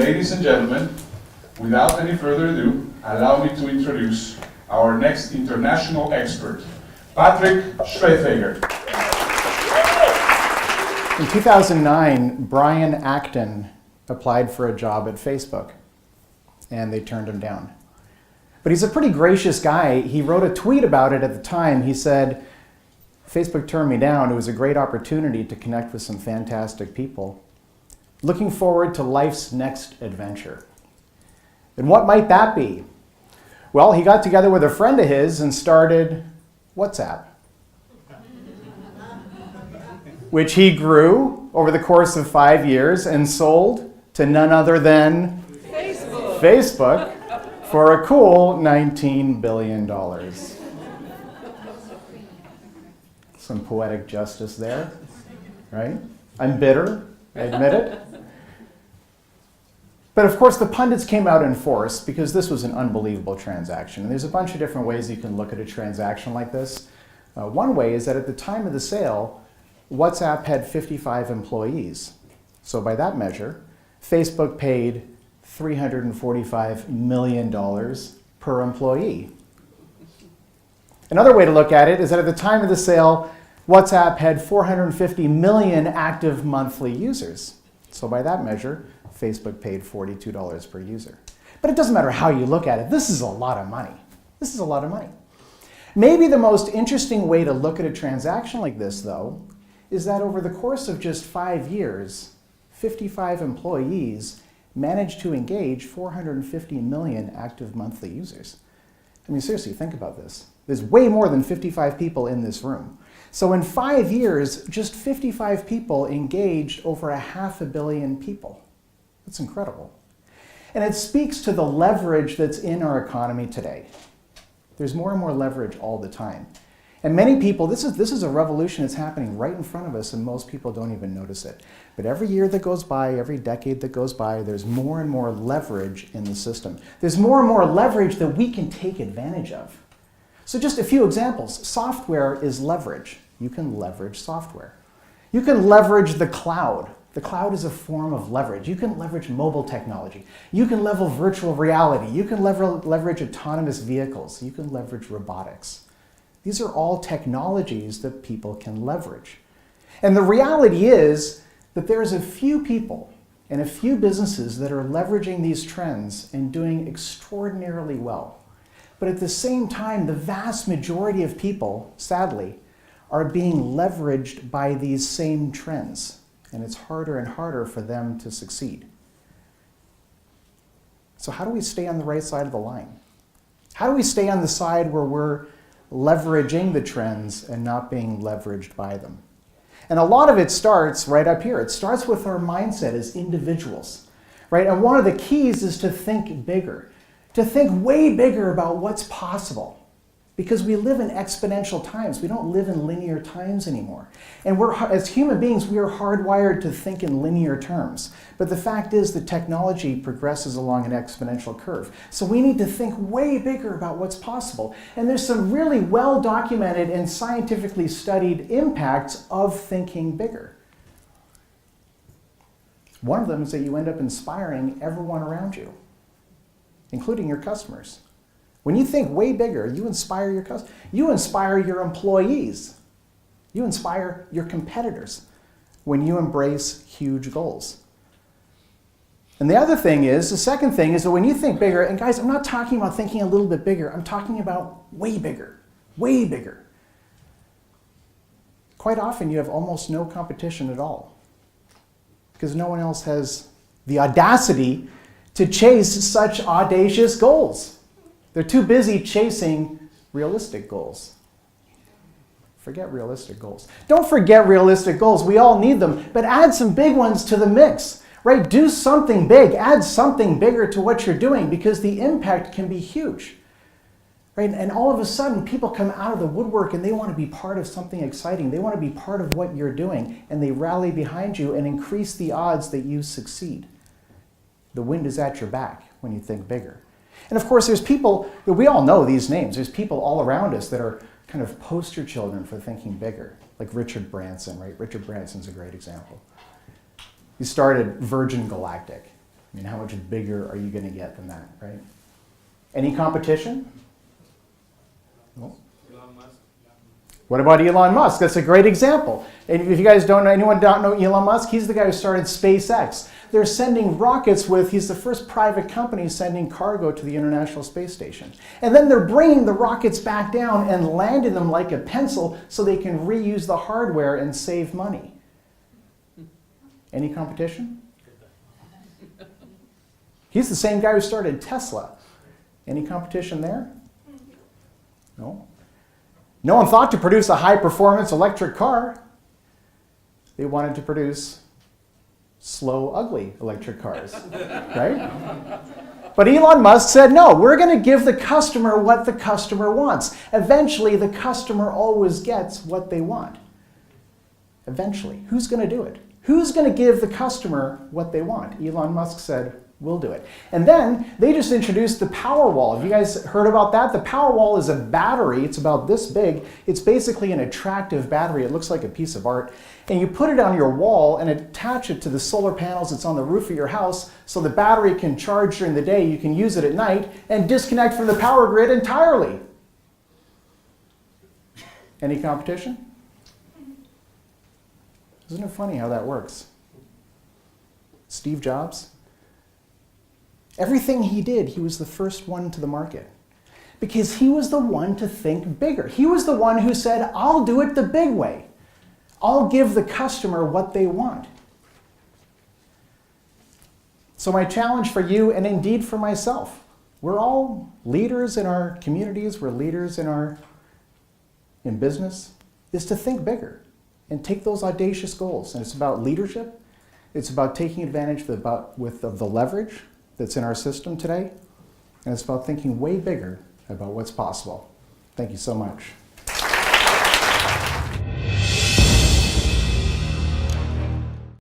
ladies and gentlemen, without any further ado, allow me to introduce our next international expert, Patrick Schwerdtfeger. In 2009, Brian Acton applied for a job at Facebook, and they turned him down. But he's a pretty gracious guy. He wrote a tweet about it at the time. He said, Facebook turned me down. It was a great opportunity to connect with some fantastic people. Looking forward to life's next adventure. And what might that be? Well, he got together with a friend of his and started WhatsApp, which he grew over the course of 5 years and sold to none other than Facebook for a cool $19 billion. Some poetic justice there, right? I'm bitter, I admit it. But of course, the pundits came out in force because this was an unbelievable transaction. And there's a bunch of different ways you can look at a transaction like this. One way is that at the time of the sale, WhatsApp had 55 employees. So by that measure, Facebook paid $345 million per employee. Another way to look at it is that at the time of the sale, WhatsApp had 450 million active monthly users. So by that measure, Facebook paid $42 per user. But it doesn't matter how you look at it. This is a lot of money. This is a lot of money. Maybe the most interesting way to look at a transaction like this, though, is that over the course of just 5 years, 55 employees managed to engage 450 million active monthly users. I mean, seriously, think about this. There's way more than 55 people in this room. So in 5 years, just 55 people engaged over 500 million people. That's incredible. And it speaks to the leverage that's in our economy today. There's more and more leverage all the time. And many people, this is a revolution that's happening right in front of us, and most people don't even notice it. But every year that goes by, every decade that goes by, there's more and more leverage in the system. There's more and more leverage that we can take advantage of. So just a few examples. Software is leverage. You can leverage software. You can leverage the cloud. The cloud is a form of leverage. You can leverage mobile technology. You can leverage virtual reality. You can leverage autonomous vehicles. You can leverage robotics. These are all technologies that people can leverage. And the reality is that there's a few people and a few businesses that are leveraging these trends and doing extraordinarily well. But at the same time, the vast majority of people, sadly, are being leveraged by these same trends. And it's harder and harder for them to succeed. So how do we stay on the right side of the line? How do we stay on the side where we're leveraging the trends and not being leveraged by them? And a lot of it starts right up here. It starts with our mindset as individuals, right? And one of the keys is to think bigger, to think way bigger about what's possible. Because we live in exponential times. We don't live in linear times anymore. And as human beings, we are hardwired to think in linear terms. But the fact is that technology progresses along an exponential curve. So we need to think way bigger about what's possible. And there's some really well-documented and scientifically studied impacts of thinking bigger. One of them is that you end up inspiring everyone around you, including your customers. When you think way bigger, you inspire your customers, you inspire your employees, you inspire your competitors when you embrace huge goals. And the second thing is that when you think bigger, and guys, I'm not talking about thinking a little bit bigger, I'm talking about way bigger, way bigger. Quite often you have almost no competition at all because no one else has the audacity to chase such audacious goals. They're too busy chasing realistic goals. Forget realistic goals. Don't forget realistic goals. We all need them, but add some big ones to the mix, right? Do something big. Add something bigger to what you're doing because the impact can be huge, right? And all of a sudden, people come out of the woodwork and they want to be part of something exciting. They want to be part of what you're doing, and they rally behind you and increase the odds that you succeed. The wind is at your back when you think bigger. And of course, there's people, we all know these names. There's people all around us that are kind of poster children for thinking bigger, like Richard Branson, right? Richard Branson's a great example. He started Virgin Galactic. I mean, how much bigger are you going to get than that, right? Any competition? No. What about Elon Musk? That's a great example. And if you guys don't know, anyone don't know Elon Musk, he's the guy who started SpaceX. They're sending rockets with, he's the first private company sending cargo to the International Space Station. And then they're bringing the rockets back down and landing them like a pencil so they can reuse the hardware and save money. Any competition? He's the same guy who started Tesla. Any competition there? No. No one thought to produce a high-performance electric car. They wanted to produce slow, ugly electric cars, right? But Elon Musk said, no, we're going to give the customer what the customer wants. Eventually, the customer always gets what they want. Eventually. Who's going to do it? Who's going to give the customer what they want? Elon Musk said, we'll do it. And then they just introduced the Powerwall. Have you guys heard about that? The Powerwall is a battery. It's about this big. It's basically an attractive battery. It looks like a piece of art. And you put it on your wall and attach it to the solar panels that's on the roof of your house so the battery can charge during the day. You can use it at night and disconnect from the power grid entirely. Any competition? Isn't it funny how that works? Steve Jobs? Everything he did, he was the first one to the market. Because he was the one to think bigger. He was the one who said, I'll do it the big way. I'll give the customer what they want. So my challenge for you, and indeed for myself, we're all leaders in our communities, we're leaders in business, is to think bigger and take those audacious goals. And it's about leadership. It's about taking advantage of the leverage that's in our system today. And it's about thinking way bigger about what's possible. Thank you so much.